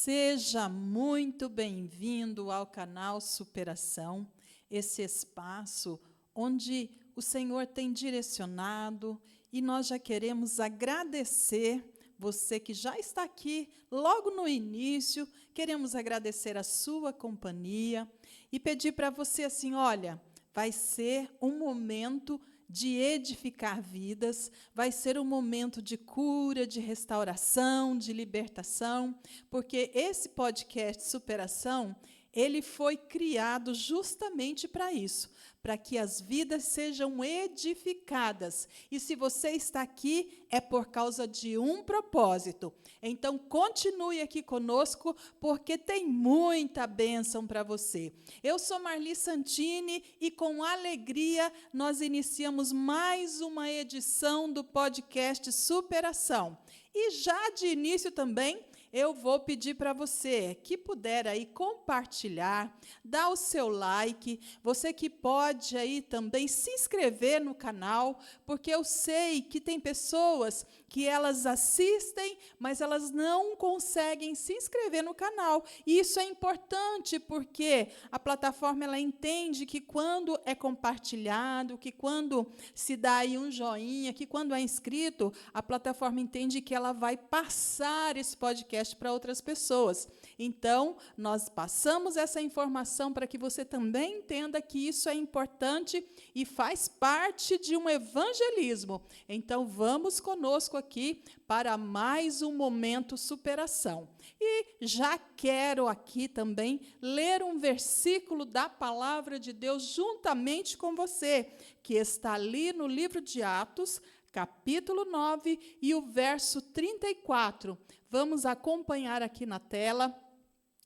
Seja muito bem-vindo ao canal Superação, esse espaço onde o Senhor tem direcionado, e nós já queremos agradecer você que já está aqui logo no início, queremos agradecer a sua companhia e pedir para você assim, olha, vai ser um momento de edificar vidas, vai ser um momento de cura, de restauração, de libertação, porque esse podcast Superação, ele foi criado justamente para isso, para que as vidas sejam edificadas. E se você está aqui, é por causa de um propósito. Então, continue aqui conosco, porque tem muita bênção para você. Eu sou Marli Santini e, com alegria, nós iniciamos mais uma edição do podcast Superação. E já de início também, eu vou pedir para você que puder aí compartilhar, dar o seu like, você que pode aí também se inscrever no canal, porque eu sei que tem pessoas que elas assistem, mas elas não conseguem se inscrever no canal. E isso é importante, porque a plataforma ela entende que quando é compartilhado, que quando se dá aí um joinha, que quando é inscrito, a plataforma entende que ela vai passar esse podcast para outras pessoas. Então, nós passamos essa informação para que você também entenda que isso é importante e faz parte de um evangelismo. Então, vamos conosco aqui para mais um momento superação. E já quero aqui também ler um versículo da palavra de Deus juntamente com você, que está ali no livro de Atos, capítulo 9 e o verso 34. Vamos acompanhar aqui na tela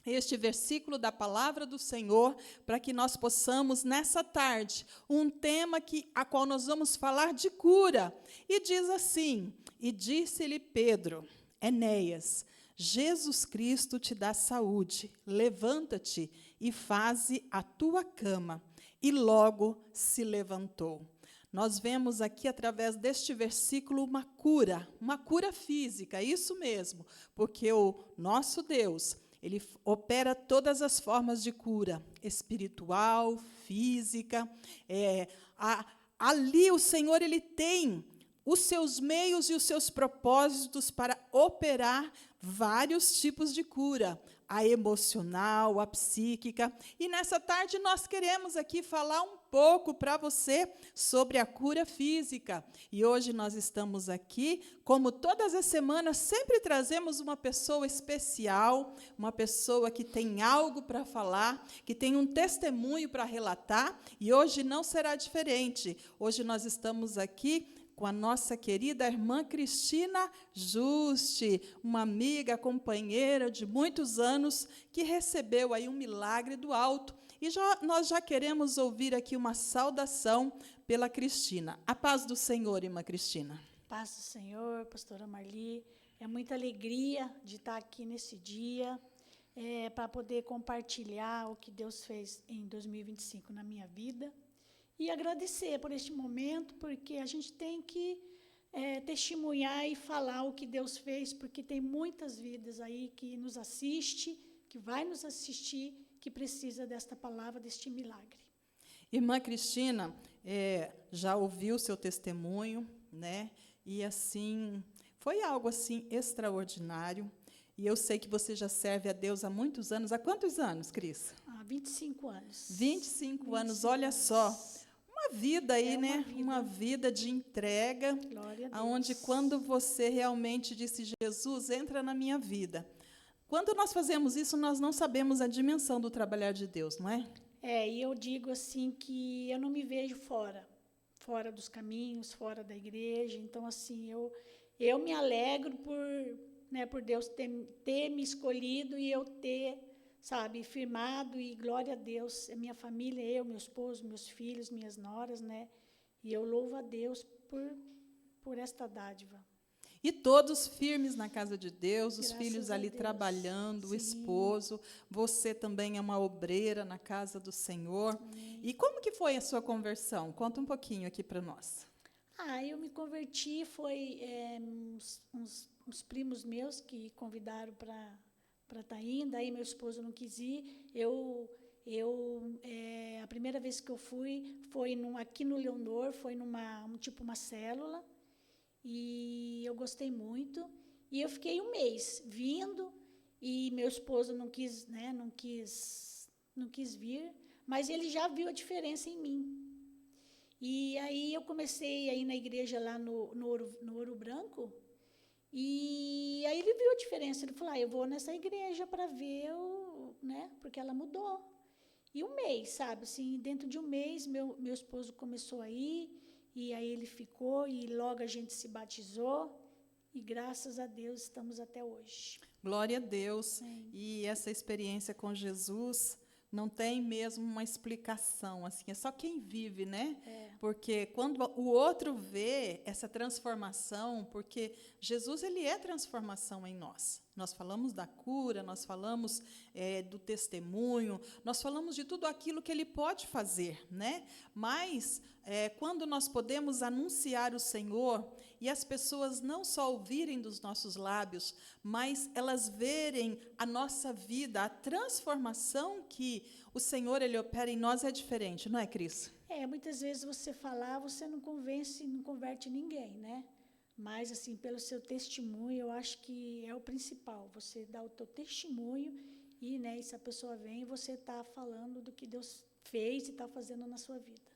este versículo da palavra do Senhor, para que nós possamos, nessa tarde, um tema a qual nós vamos falar de cura. E diz assim, e disse-lhe Pedro, Enéas, Jesus Cristo te dá saúde, levanta-te e faze a tua cama. E logo se levantou. Nós vemos aqui, através deste versículo, uma cura física, isso mesmo, porque o nosso Deus, ele opera todas as formas de cura, espiritual, física. Ali o Senhor ele tem os seus meios e os seus propósitos para operar vários tipos de cura, a emocional, a psíquica. E nessa tarde nós queremos aqui falar um pouco para você sobre a cura física. E hoje nós estamos aqui, como todas as semanas, sempre trazemos uma pessoa especial, uma pessoa que tem algo para falar, que tem um testemunho para relatar, e hoje não será diferente. Hoje nós estamos aqui com a nossa querida irmã Cristina Juste, uma amiga, companheira de muitos anos, que recebeu aí um milagre do alto. E nós já queremos ouvir aqui uma saudação pela Cristina. A paz do Senhor, irmã Cristina. Paz do Senhor, pastora Marli. É muita alegria de estar aqui nesse dia, para poder compartilhar o que Deus fez em 2025 na minha vida. E agradecer por este momento, porque a gente tem que testemunhar e falar o que Deus fez, porque tem muitas vidas aí que nos assiste, que vai nos assistir, que precisa desta palavra, deste milagre. Irmã Cristina, já ouviu o seu testemunho, né? E assim, foi algo assim extraordinário. E eu sei que você já serve a Deus há muitos anos. Há quantos anos, Cris? Há 25 anos. 25 anos, olha só. Uma vida aí, né? Uma vida de entrega, onde quando você realmente disse, Jesus, entra na minha vida. Quando nós fazemos isso, nós não sabemos a dimensão do trabalhar de Deus, não é? E eu digo assim que eu não me vejo fora dos caminhos, fora da igreja. Então, assim, eu me alegro por Deus ter me escolhido e eu ter, firmado, e glória a Deus, a minha família, eu, meu esposo, meus filhos, minhas noras, e eu louvo a Deus por esta dádiva. E todos firmes na casa de Deus, os Graças filhos a ali Deus. trabalhando, o Sim. esposo, você também é uma obreira na casa do Senhor. Amém. E como que foi a sua conversão? Conta um pouquinho aqui para nós. Eu me converti, foi uns primos meus que convidaram para estar indo. Aí meu esposo não quis ir. A primeira vez que eu fui foi aqui no Leonor, foi tipo uma célula, e eu gostei muito. E eu fiquei um mês vindo, e meu esposo não quis, né, não quis vir, mas ele já viu a diferença em mim. E aí eu comecei a ir na igreja lá no Ouro Branco, e aí ele viu a diferença. Ele falou, eu vou nessa igreja para ver, né, porque ela mudou. E um mês, sabe, assim, dentro de um mês, meu esposo começou a ir, e aí ele ficou, e logo a gente se batizou, e graças a Deus estamos até hoje. Glória a Deus. Sim. E essa experiência com Jesus não tem mesmo uma explicação, assim, é só quem vive, né? Porque quando o outro vê essa transformação, porque Jesus, ele é transformação em nós. Nós falamos da cura, nós falamos do testemunho, nós falamos de tudo aquilo que ele pode fazer, né? Mas quando nós podemos anunciar o Senhor e as pessoas não só ouvirem dos nossos lábios, mas elas verem a nossa vida, a transformação que o Senhor ele opera em nós é diferente, não é, Cris? Muitas vezes você falar, você não converte ninguém, né? Mas, assim, pelo seu testemunho, eu acho que é o principal. Você dá o teu testemunho e, né, se a pessoa vem, você está falando do que Deus fez e está fazendo na sua vida.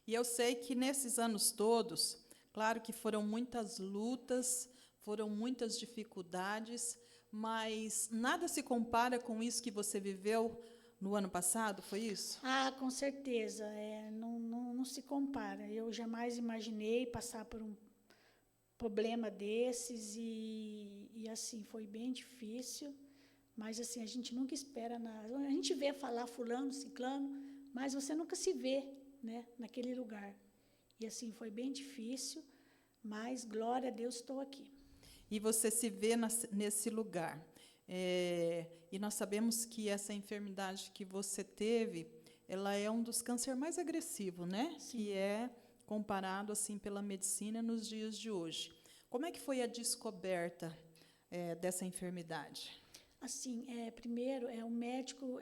E eu sei que nesses anos todos, claro que foram muitas lutas, foram muitas dificuldades, mas nada se compara com isso que você viveu no ano passado, foi isso? Com certeza. Não se compara. Eu jamais imaginei passar por um problema desses e assim, foi bem difícil, mas assim, a gente nunca espera nada. A gente vê falar fulano, ciclano, mas você nunca se vê, né, naquele lugar. E assim, foi bem difícil, mas glória a Deus, estou aqui. E você se vê nesse lugar. E nós sabemos que essa enfermidade que você teve, ela é um dos cânceres mais agressivos, né? Sim. Que é comparado assim pela medicina nos dias de hoje. Como é que foi a descoberta dessa enfermidade? Assim, primeiro, o médico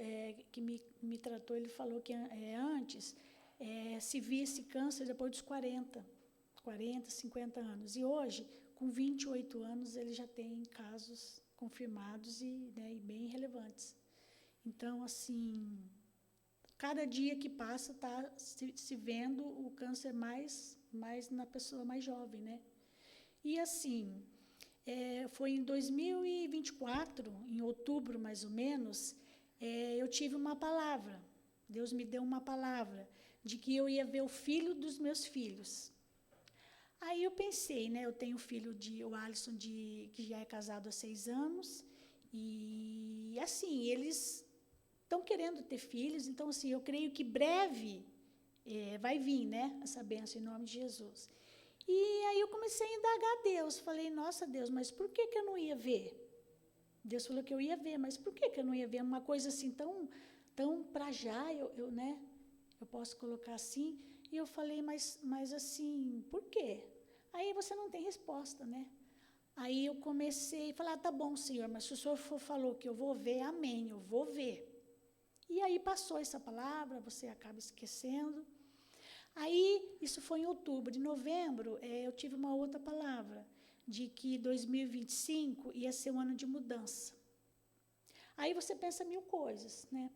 que me tratou, ele falou que antes se via esse câncer depois dos 40, 50 anos. E hoje, com 28 anos, ele já tem casos confirmados e bem relevantes. Então, assim, cada dia que passa está se vendo o câncer mais na pessoa mais jovem, né? E assim, foi em 2024, em outubro mais ou menos, eu tive uma palavra. Deus me deu uma palavra de que eu ia ver o filho dos meus filhos. Aí eu pensei, né? Eu tenho um filho, o Alisson, que já é casado há 6 anos, e assim, eles estão querendo ter filhos, então assim, eu creio que breve vai vir, né? Essa bênção em nome de Jesus. E aí eu comecei a indagar a Deus, falei, nossa Deus, mas por que eu não ia ver? Deus falou que eu ia ver, mas por que eu não ia ver? Uma coisa assim tão para já, né? Eu posso colocar assim. E eu falei, mas assim, por quê? Aí você não tem resposta, né? Aí eu comecei a falar, tá bom, Senhor, mas se o Senhor falou que eu vou ver, amém, eu vou ver. E aí passou essa palavra, você acaba esquecendo. Aí, isso foi em outubro. Em novembro, eu tive uma outra palavra, de que 2025 ia ser um ano de mudança. Aí você pensa 1000 coisas, né?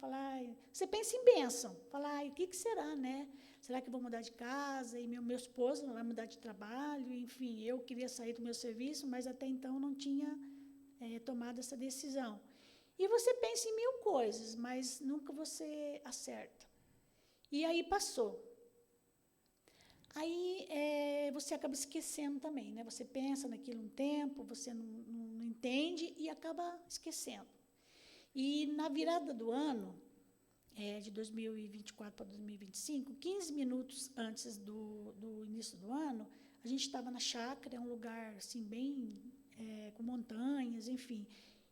Você pensa em bênção. O que será, né? Será que eu vou mudar de casa? E meu esposo vai mudar de trabalho? Enfim, eu queria sair do meu serviço, mas até então não tinha tomado essa decisão. E você pensa em 1000 coisas, mas nunca você acerta. E aí passou. Aí você acaba esquecendo também, né? Você pensa naquilo um tempo, você não entende e acaba esquecendo. E na virada do ano, de 2024 para 2025, 15 minutos antes do início do ano, a gente estava na chácara, um lugar assim, bem com montanhas, enfim.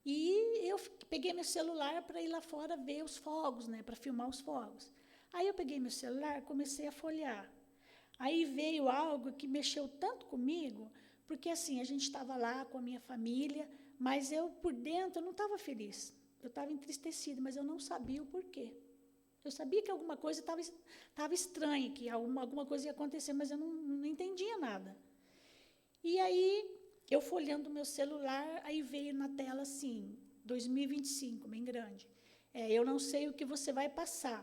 E eu peguei meu celular para ir lá fora ver os fogos, né? Para filmar os fogos. Aí eu peguei meu celular, comecei a folhear. Aí veio algo que mexeu tanto comigo, porque assim, a gente estava lá com a minha família, mas eu por dentro não estava feliz. estava entristecida, mas eu não sabia o porquê. Eu sabia que alguma coisa estava estranha, que alguma coisa ia acontecer, mas eu não entendia nada. E aí, eu folheando o meu celular, aí veio na tela assim, 2025, bem grande. Eu não sei o que você vai passar.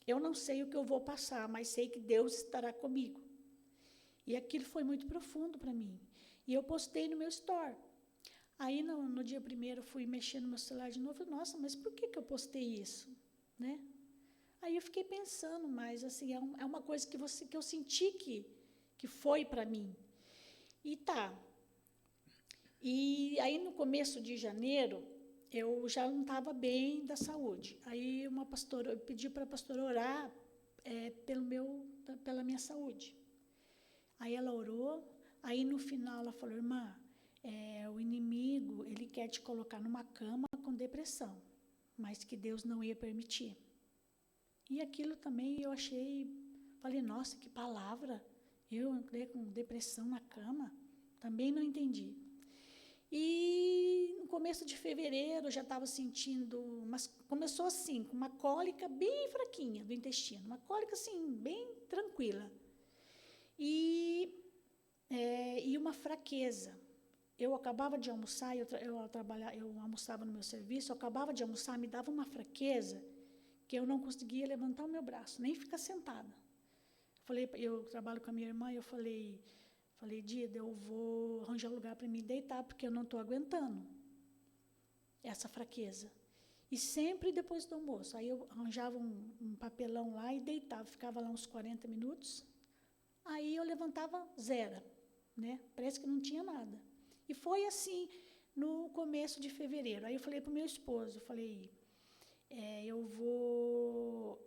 Eu não sei o que eu vou passar, mas sei que Deus estará comigo. E aquilo foi muito profundo para mim. E eu postei no meu store. Aí, no dia primeiro, eu fui mexer no meu celular de novo. Falei, nossa, mas por que eu postei isso? Né? Aí eu fiquei pensando, mas assim, é uma coisa que eu senti que foi para mim. E tá. E aí, no começo de janeiro, eu já não estava bem da saúde. Aí eu pedi para a pastora orar pela minha saúde. Aí ela orou, aí no final ela falou, irmã, o inimigo, ele quer te colocar numa cama com depressão, mas que Deus não ia permitir. E aquilo também eu falei, nossa, que palavra, eu entrei com depressão na cama, também não entendi. E no começo de fevereiro eu já estava sentindo, começou assim, com uma cólica bem fraquinha do intestino, uma cólica assim, bem tranquila. E uma fraqueza. Eu acabava de almoçar, eu almoçava no meu serviço, eu acabava de almoçar, me dava uma fraqueza que eu não conseguia levantar o meu braço, nem ficar sentada. Eu trabalho com a minha irmã, eu falei, Dida, eu vou arranjar um lugar para me deitar, porque eu não estou aguentando essa fraqueza. E sempre depois do almoço, aí eu arranjava um papelão lá e deitava, ficava lá uns 40 minutos, aí eu levantava zero, né? Parece que não tinha nada. E foi assim no começo de fevereiro. Aí eu falei para o meu esposo, eu falei, eu vou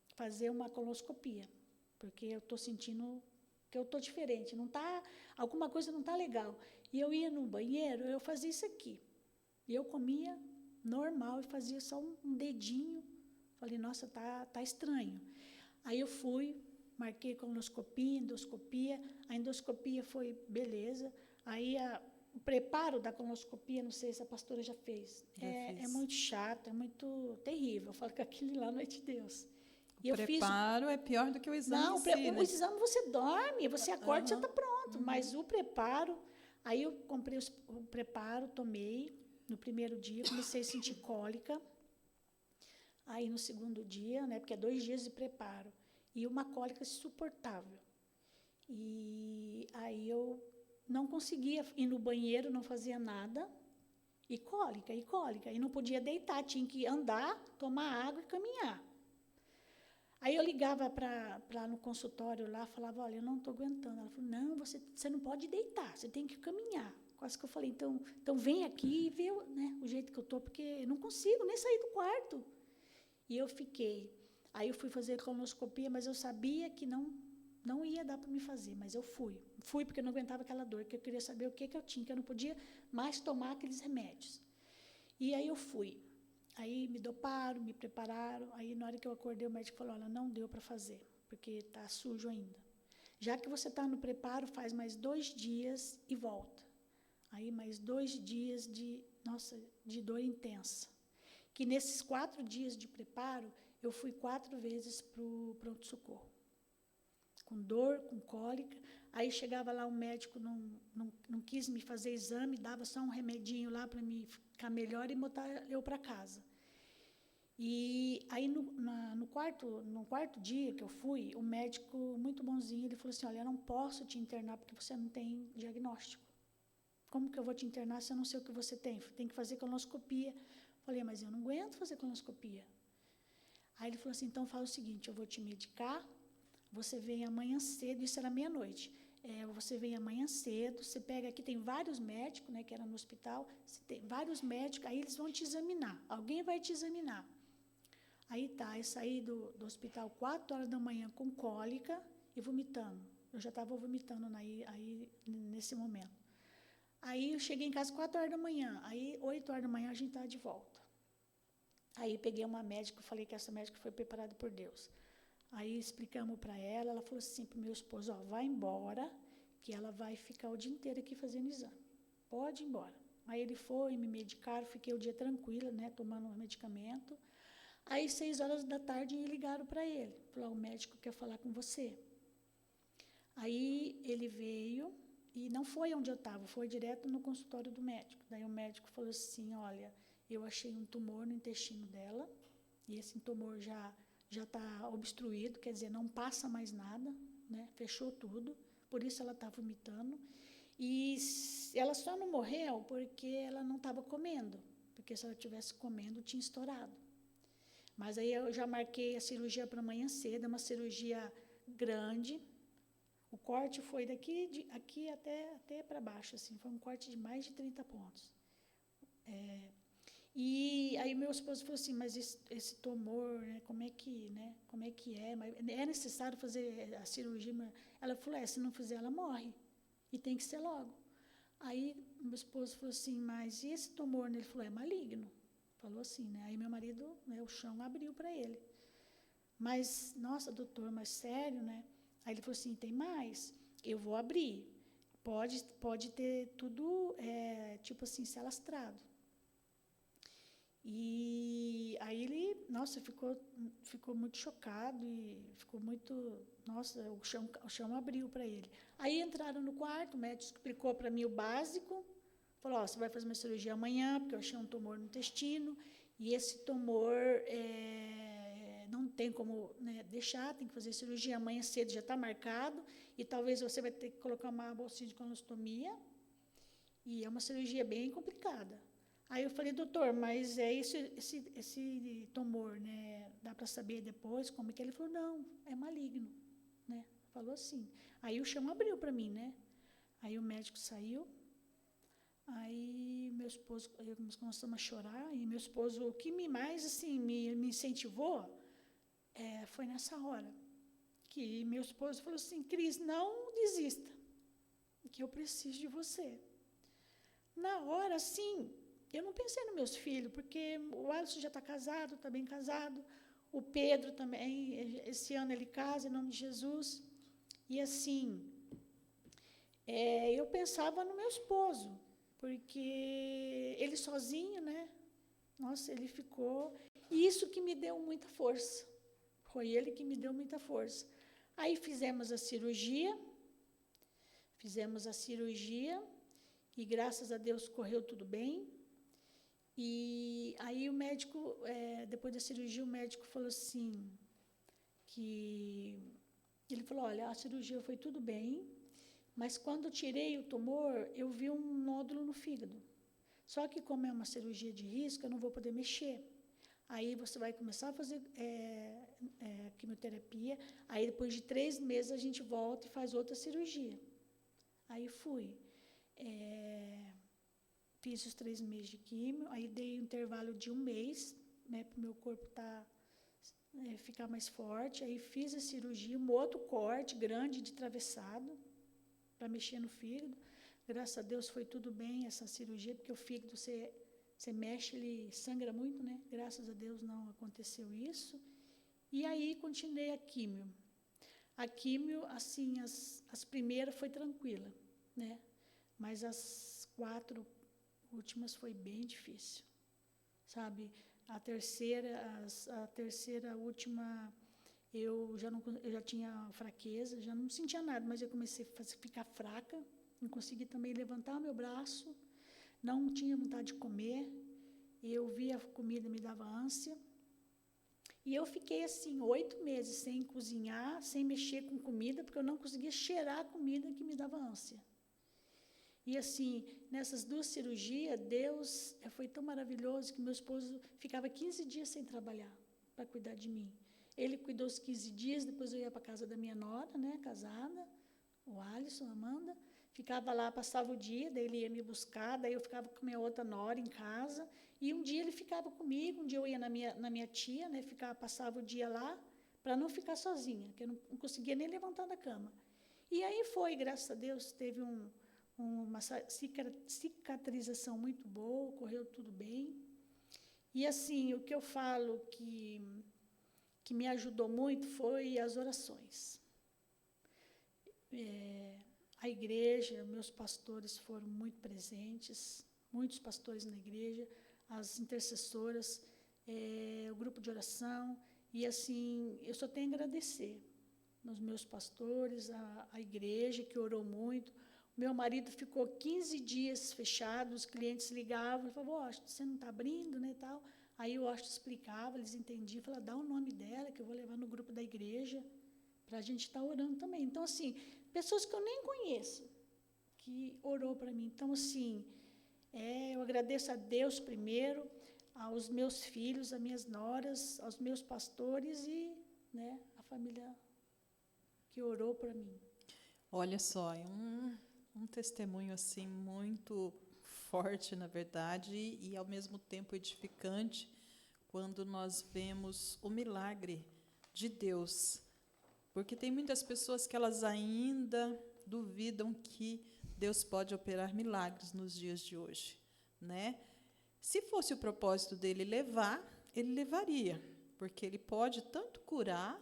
fazer uma colonoscopia, porque eu estou sentindo que eu estou diferente, alguma coisa não está legal. E eu ia no banheiro, eu fazia isso aqui. E eu comia normal e fazia só um dedinho. Falei, nossa, tá estranho. Aí eu fui, marquei colonoscopia, endoscopia. A endoscopia foi beleza. Aí o preparo da colonoscopia, não sei se a pastora já fez. É muito chato, é muito terrível. Eu falo que aquilo lá não é de Deus. O preparo é pior do que o exame não, em si, o exame você dorme, você acorda e já está pronto. Mas o preparo, aí eu comprei o preparo, tomei. No primeiro dia, comecei a sentir cólica. Aí no segundo dia, né, porque é 2 dias de preparo, e uma cólica insuportável. E aí eu não conseguia ir no banheiro, não fazia nada, e cólica, e não podia deitar, tinha que andar, tomar água e caminhar. Aí eu ligava para no consultório lá, falava, olha, eu não estou aguentando. Ela falou, não, você não pode deitar, você tem que caminhar. Quase que eu falei, então vem aqui e vê, né, o jeito que eu estou, porque eu não consigo nem sair do quarto. E eu fiquei. Aí eu fui fazer colonoscopia, mas eu sabia que não ia dar para me fazer, mas eu fui. Fui porque eu não aguentava aquela dor, que eu queria saber o que eu tinha, que eu não podia mais tomar aqueles remédios. E aí eu fui. Aí me doparam, me prepararam. Aí na hora que eu acordei, o médico falou, olha, não deu para fazer, porque está sujo ainda. Já que você está no preparo, faz mais 2 dias e volta. Aí mais 2 dias de dor intensa. Que nesses 4 dias de preparo, eu fui 4 vezes para o pronto-socorro. Com dor, com cólica. Aí chegava lá, o médico não quis me fazer exame, dava só um remedinho lá para me ficar melhor e botar eu para casa. E aí, no quarto dia que eu fui, o médico, muito bonzinho, ele falou assim, olha, eu não posso te internar porque você não tem diagnóstico. Como que eu vou te internar se eu não sei o que você tem? Tem que fazer colonoscopia. Falei, mas eu não aguento fazer colonoscopia. Aí ele falou assim, então fala o seguinte, eu vou te medicar, você vem amanhã cedo, isso era meia-noite, você vem amanhã cedo, você pega aqui, tem vários médicos, né, que era no hospital, tem vários médicos, aí eles vão te examinar, alguém vai te examinar. Aí tá, eu saí do hospital 4 horas da manhã com cólica e vomitando. Eu já estava vomitando aí nesse momento. Aí eu cheguei em casa 4 horas da manhã, aí 8 horas da manhã a gente estava de volta. Aí peguei uma médica, falei que essa médica foi preparada por Deus. Aí explicamos para ela falou assim para o meu esposo, ó, vai embora, que ela vai ficar o dia inteiro aqui fazendo exame. Pode ir embora. Aí ele foi, me medicaram, fiquei o dia tranquila, né, tomando o medicamento. Aí, 6 horas da tarde, ligaram para ele. Falaram, o médico quer falar com você. Aí ele veio, e não foi onde eu estava, foi direto no consultório do médico. Daí o médico falou assim, olha, eu achei um tumor no intestino dela, e esse tumor já está obstruído, quer dizer, não passa mais nada, né? Fechou tudo, por isso ela está vomitando. E ela só não morreu porque ela não estava comendo, porque se ela estivesse comendo, tinha estourado. Mas aí eu já marquei a cirurgia para amanhã cedo, é uma cirurgia grande. O corte foi aqui até para baixo, assim, foi um corte de mais de 30 pontos. E aí meu esposo falou assim, mas esse tumor, né, como é que é? Mas é necessário fazer a cirurgia? Ela falou, se não fizer, ela morre. E tem que ser logo. Aí meu esposo falou assim, mas e esse tumor? Ele falou, é maligno. Falou assim, né? Aí meu marido, né, o chão abriu para ele. Mas, nossa, doutor, mas sério, né? Aí ele falou assim, tem mais, eu vou abrir. Pode ter tudo, tipo assim, se alastrado. E aí ele, nossa, ficou muito chocado e ficou muito, nossa, o chão abriu para ele. Aí entraram no quarto, o médico explicou para mim o básico, falou, você vai fazer uma cirurgia amanhã, porque eu achei um tumor no intestino, e esse tumor não tem como, né, deixar, tem que fazer cirurgia amanhã cedo, já está marcado, e talvez você vai ter que colocar uma bolsinha de colonostomia, e é uma cirurgia bem complicada. Aí eu falei, doutor, mas esse tumor, né, dá para saber depois como é que ele falou, não, é maligno, né? Falou assim. Aí o chão abriu para mim, né? Aí o médico saiu, aí meu esposo, nós começamos a chorar, e meu esposo, o que mais, assim, me incentivou, foi nessa hora, que meu esposo falou assim, Cris, não desista, que eu preciso de você. Na hora, sim, eu não pensei nos meus filhos, porque o Alisson já está casado, está bem casado, o Pedro também, esse ano ele casa, em nome de Jesus. E assim, eu pensava no meu esposo, porque ele sozinho, né? Nossa, ele ficou... E isso que me deu muita força, foi ele que me deu muita força. Aí fizemos a cirurgia, e graças a Deus correu tudo bem. E aí o médico, depois da cirurgia, o médico falou assim, ele falou, olha, a cirurgia foi tudo bem, mas quando eu tirei o tumor, eu vi um nódulo no fígado. Só que como é uma cirurgia de risco, eu não vou poder mexer. Aí você vai começar a fazer quimioterapia, aí depois de 3 meses a gente volta e faz outra cirurgia. Aí fui. Fiz os 3 meses de químio, aí dei um intervalo de 1 mês, né, para o meu corpo ficar mais forte. Aí fiz a cirurgia, um outro corte grande de travessado, para mexer no fígado. Graças a Deus foi tudo bem essa cirurgia, porque o fígado, você mexe, ele sangra muito, né? Graças a Deus não aconteceu isso. E aí continuei a químio. A químio, assim, as primeiras foi tranquila, né? Mas as 4 últimas foi bem difícil, sabe? A terceira última, eu já tinha fraqueza, já não sentia nada, mas eu comecei a ficar fraca, não conseguia também levantar meu braço, não tinha vontade de comer, eu via a comida, me dava ânsia. E eu fiquei assim 8 meses sem cozinhar, sem mexer com comida, porque eu não conseguia cheirar a comida que me dava ânsia. E assim, nessas 2 cirurgias, Deus foi tão maravilhoso que meu esposo ficava 15 dias sem trabalhar para cuidar de mim. Ele cuidou os 15 dias, depois eu ia para a casa da minha nora, né, casada, o Alisson, a Amanda, ficava lá, passava o dia, daí ele ia me buscar, daí eu ficava com minha outra nora em casa, e um dia ele ficava comigo, um dia eu ia na minha tia, né, passava o dia lá, para não ficar sozinha, que eu não conseguia nem levantar da cama. E aí foi, graças a Deus, teve uma cicatrização muito boa, correu tudo bem. E assim, o que eu falo que me ajudou muito foi as orações. A igreja, meus pastores foram muito presentes, muitos pastores na igreja, as intercessoras, o grupo de oração, e assim, eu só tenho a agradecer aos meus pastores, a igreja que orou muito. Meu marido ficou 15 dias fechado, os clientes ligavam, ele falava, você não está abrindo, né, tal. Aí o Washington explicava, eles entendiam, falava, dá o nome dela, que eu vou levar no grupo da igreja, para a gente estar orando também. Então, assim, pessoas que eu nem conheço, que orou para mim. Então, assim, eu agradeço a Deus primeiro, aos meus filhos, às minhas noras, aos meus pastores e, né, a família que orou para mim. Olha só, é um testemunho assim muito forte, na verdade, e ao mesmo tempo edificante, quando nós vemos o milagre de Deus. Porque tem muitas pessoas que elas ainda duvidam que Deus pode operar milagres nos dias de hoje, né? Se fosse o propósito dele levar, ele levaria, porque ele pode tanto curar,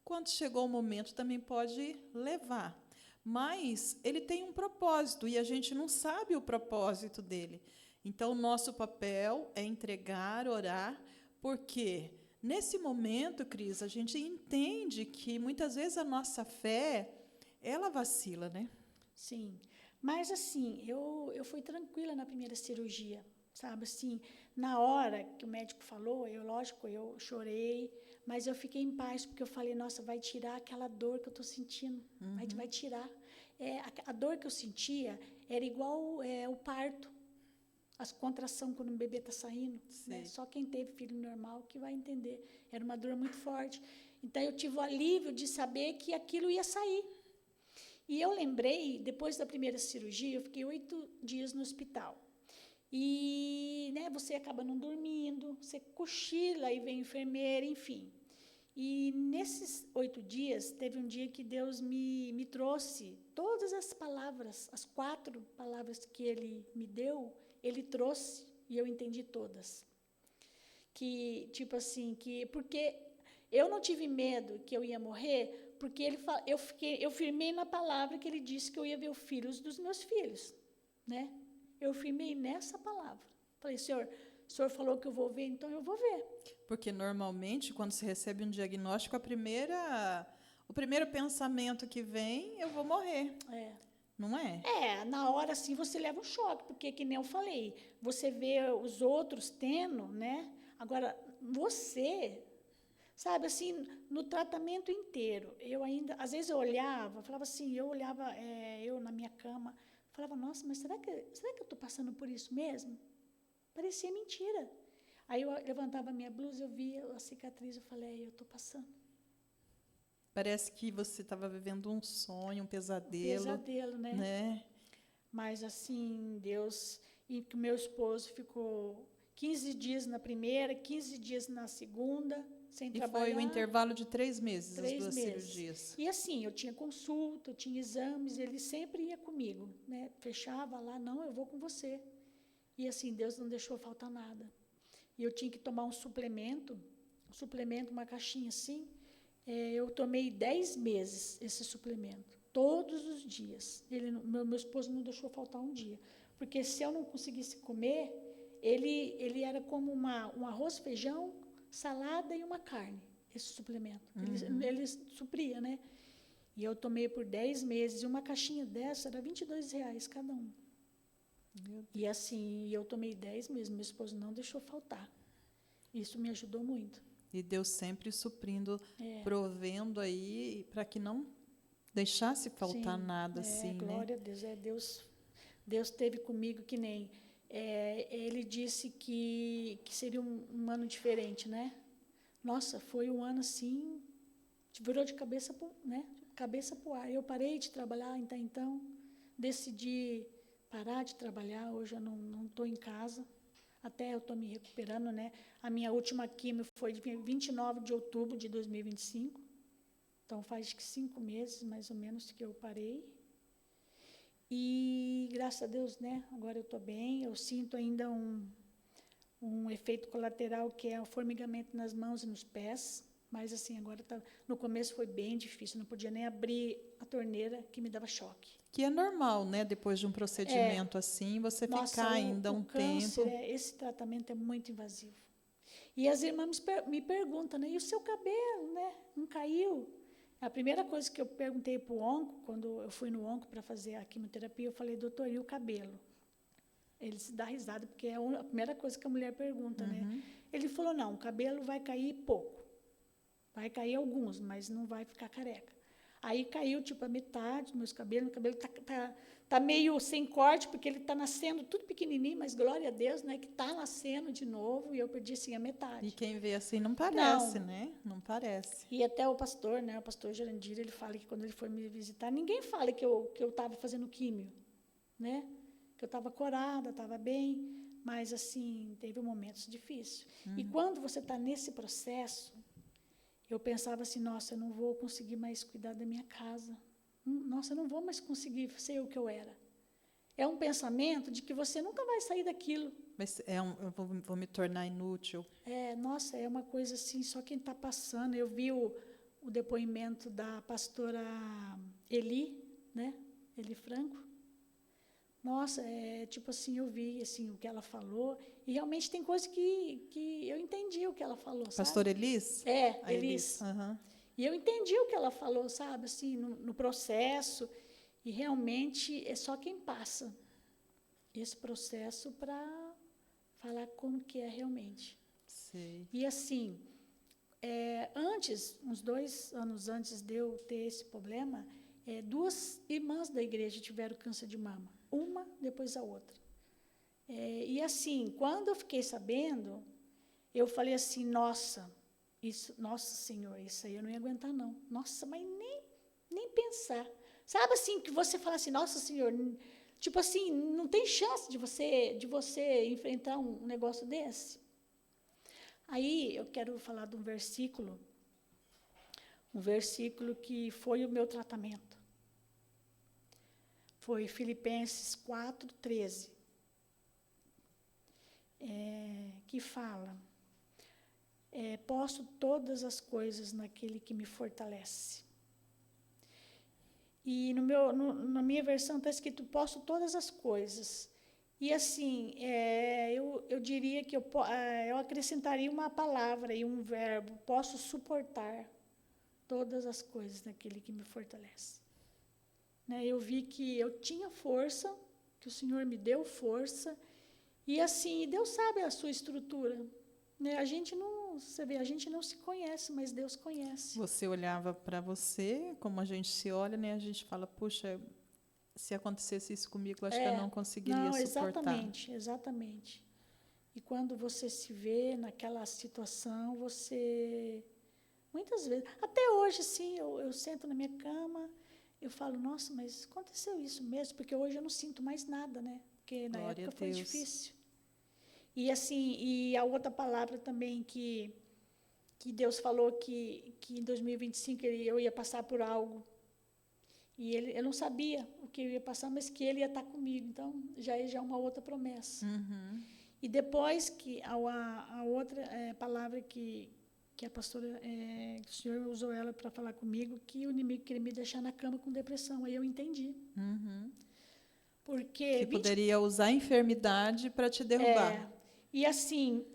quando chegou o momento também pode levar. Mas ele tem um propósito e a gente não sabe o propósito dele. Então, o nosso papel é entregar, orar, porque nesse momento, Cris, a gente entende que muitas vezes a nossa fé, ela vacila, né? Sim, mas assim, eu fui tranquila na primeira cirurgia, sabe, assim, na hora que o médico falou, lógico, eu chorei, mas eu fiquei em paz, porque eu falei, nossa, vai tirar aquela dor que eu estou sentindo, vai tirar. A dor que eu sentia era igual o parto, as contrações quando o bebê está saindo, né? Só quem teve filho normal que vai entender, era uma dor muito forte. Então, eu tive o alívio de saber que aquilo ia sair. E eu lembrei, depois da primeira cirurgia, eu fiquei 8 dias no hospital. E, né, você acaba não dormindo, você cochila e vem enfermeira, enfim. E nesses 8 dias, teve um dia que Deus me trouxe todas as palavras, as 4 palavras que Ele me deu, Ele trouxe e eu entendi todas. Que, tipo assim, porque eu não tive medo que eu ia morrer, porque eu firmei na palavra que Ele disse que eu ia ver os filhos dos meus filhos, né? Eu firmei nessa palavra. Falei, Senhor, o Senhor falou que eu vou ver, então eu vou ver. Porque, normalmente, quando se recebe um diagnóstico, o primeiro pensamento que vem, eu vou morrer. Não é? Na hora, assim, você leva um choque, porque, que nem eu falei, você vê os outros tendo, né? Agora, você, sabe, assim, no tratamento inteiro, eu ainda, às vezes eu olhava, falava assim, eu na minha cama, falava, nossa, mas será que eu estou passando por isso mesmo? Parecia mentira. Aí eu levantava a minha blusa, eu via a cicatriz, eu falei, eu estou passando. Parece que você estava vivendo um sonho, um pesadelo. Um pesadelo, né? Mas, assim, Deus... E que o meu esposo ficou 15 dias na primeira, 15 dias na segunda, sem trabalhar. E foi um intervalo de 3 meses, 3 as 2 meses. cirurgias. E, assim, eu tinha consulta, eu tinha exames, ele sempre ia comigo, né? Fechava lá, não, eu vou com você. E, assim, Deus não deixou faltar nada. E eu tinha que tomar um suplemento, uma caixinha assim. Eu tomei 10 meses esse suplemento, todos os dias. Meu esposo não deixou faltar um dia. Porque se eu não conseguisse comer, ele era como um arroz, feijão, salada e uma carne, esse suplemento. Ele supria, né? E eu tomei por 10 meses, e uma caixinha dessa era R$22 cada um. E assim, eu tomei 10 meses, meu esposo não deixou faltar. Isso me ajudou muito. E Deus sempre suprindo, provendo aí, para que não deixasse faltar nada assim, glória a Deus. Deus esteve comigo que nem... ele disse que seria um ano diferente, né? Nossa, foi um ano assim, virou de cabeça para o ar. Eu parei de trabalhar, então decidi parar de trabalhar. Hoje eu não estou em casa. Até eu estou me recuperando, né? A minha última quimio foi de 29 de outubro de 2025. Então, faz 5 meses, mais ou menos, que eu parei. E, graças a Deus, né? Agora eu estou bem. Eu sinto ainda um efeito colateral, que é o formigamento nas mãos e nos pés. Mas, assim, agora tá, no começo foi bem difícil, não podia nem abrir a torneira, que me dava choque. Que é normal, né? Depois de um procedimento assim, você Nossa, ficar ainda um câncer, tempo. esse tratamento é muito invasivo. E as irmãs me perguntam, né? E o seu cabelo, né? Não caiu? A primeira coisa que eu perguntei para o onco, quando eu fui no onco para fazer a quimioterapia, eu falei, doutor, e o cabelo? Ele se dá risada, porque é a primeira coisa que a mulher pergunta, né? Ele falou, não, o cabelo vai cair pouco. Vai cair alguns, mas não vai ficar careca. Aí caiu, tipo, a metade dos meus cabelos. Meu cabelo tá meio sem corte, porque ele está nascendo tudo pequenininho, mas glória a Deus, né? Que está nascendo de novo, e eu perdi, assim, a metade. E quem vê assim não parece, né? Não parece. E até o pastor, né? O pastor Jurandir, ele fala que quando ele foi me visitar, ninguém fala que eu estava fazendo químio, né? Que eu estava corada, estava bem, mas, assim, teve momentos difíceis. E quando você está nesse processo, eu pensava assim, nossa, eu não vou conseguir mais cuidar da minha casa. Nossa, eu não vou mais conseguir ser o que eu era. É um pensamento de que você nunca vai sair daquilo. Mas eu vou me tornar inútil. Nossa, é uma coisa assim, só quem está passando. Eu vi o depoimento da pastora Eli, né? Eli Franco. Nossa, tipo assim, eu vi assim, o que ela falou, e realmente tem coisa que eu entendi o que ela falou, Pastor sabe? Elis? Elis. Uhum. E eu entendi o que ela falou, sabe, assim, no processo, e realmente é só quem passa esse processo para falar como que é realmente. Sei. E assim, uns 2 anos antes de eu ter esse problema, 2 irmãs da igreja tiveram câncer de mama, uma depois a outra. E assim, quando eu fiquei sabendo, eu falei assim, nossa Senhor, isso aí eu não ia aguentar não. Nossa, mas nem pensar. Sabe assim, que você fala assim, nossa Senhor, tipo assim, não tem chance de você enfrentar um negócio desse? Aí eu quero falar de um versículo que foi o meu tratamento. Foi Filipenses 4:13, que fala, posso todas as coisas naquele que me fortalece. E na minha versão está escrito, posso todas as coisas. E assim, eu diria que eu acrescentaria uma palavra e um verbo, posso suportar todas as coisas naquele que me fortalece. Né, eu vi que eu tinha força, que o Senhor me deu força, e assim, Deus sabe a sua estrutura. Né, a gente não se conhece, mas Deus conhece. Você olhava para você, como a gente se olha, né? A gente fala, puxa, se acontecesse isso comigo, acho que eu não conseguiria suportar. Exatamente. E quando você se vê naquela situação, você, muitas vezes, até hoje, sim, eu sento na minha cama, eu falo, nossa, mas aconteceu isso mesmo, porque hoje eu não sinto mais nada, né? Porque na Glória época a foi Deus. difícil. E assim, e a outra palavra também que Deus falou que em 2025 eu ia passar por algo. E eu não sabia o que eu ia passar, mas que ele ia estar comigo. Então, já é uma outra promessa. E depois que a outra palavra que a pastora, que o Senhor usou ela para falar comigo, que o inimigo queria me deixar na cama com depressão. Aí eu entendi. Porque... Que poderia usar a enfermidade para te derrubar. E assim,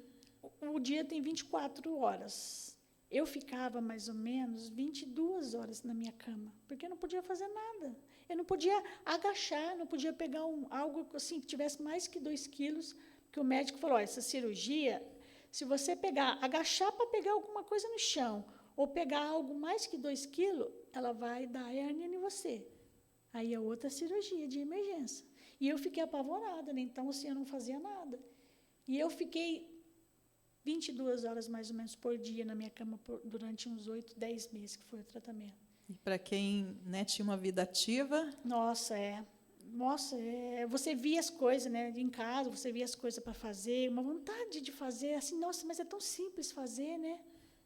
o dia tem 24 horas. Eu ficava mais ou menos 22 horas na minha cama, porque eu não podia fazer nada. Eu não podia agachar, não podia pegar algo assim, que tivesse mais que 2 quilos, porque o médico falou, essa cirurgia, se você agachar para pegar alguma coisa no chão, ou pegar algo mais que 2 quilos, ela vai dar hérnia em você. Aí é outra cirurgia de emergência. E eu fiquei apavorada, né? Então, assim, eu não fazia nada. E eu fiquei 22 horas, mais ou menos, por dia na minha cama durante uns 8, 10 meses, que foi o tratamento. E para quem, né, tinha uma vida ativa... Nossa, você via as coisas, né, em casa, você via as coisas para fazer, uma vontade de fazer, assim, nossa, mas é tão simples fazer, né?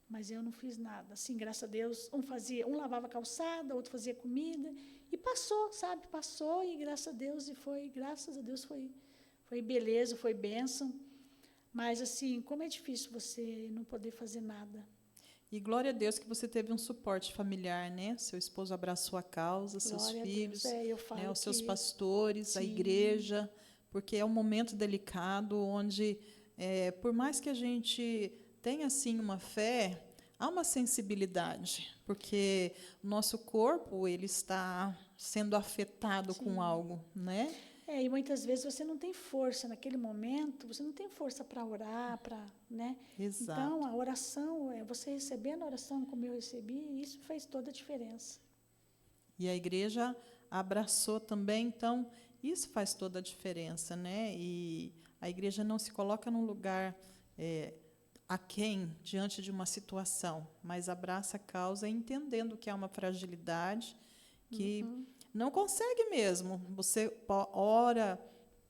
Mas eu não fiz nada. Assim, graças a Deus, um lavava a calçada, outro fazia comida, e passou, sabe? Passou, e graças a Deus foi beleza, foi bênção. Mas, assim, como é difícil você não poder fazer nada. E glória a Deus que você teve um suporte familiar, né? Seu esposo abraçou a causa, seus Glória a filhos, Deus. Eu né? falo Os seus que pastores, a sim, igreja, porque é um momento delicado onde, por mais que a gente tenha assim uma fé, há uma sensibilidade, porque o nosso corpo ele está sendo afetado com sim. algo, né? E muitas vezes você não tem força naquele momento, você não tem força para orar, para, né? Então, Exato. a oração, você recebendo a oração como eu recebi, isso fez toda a diferença. E a igreja abraçou também, então isso faz toda a diferença, né? E a igreja não se coloca num lugar aquém diante de uma situação, mas abraça a causa entendendo que há uma fragilidade, que Uhum. não consegue mesmo. Você ora,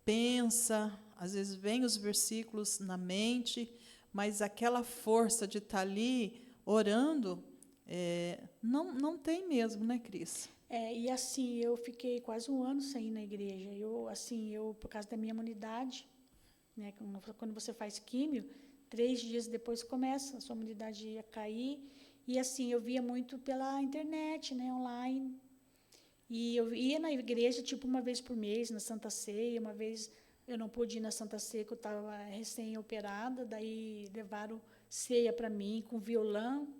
pensa, às vezes vem os versículos na mente, mas aquela força de estar ali orando, não tem mesmo, né, Cris? E assim, eu fiquei quase um ano sem ir na igreja. Eu, por causa da minha imunidade, né, quando você faz químio, 3 dias depois começa a sua imunidade a cair. E assim, eu via muito pela internet, né, online. E eu ia na igreja, tipo, uma vez por mês, na Santa Ceia. Uma vez eu não pude ir na Santa Ceia, que eu estava recém-operada. Daí levaram ceia para mim, com violão.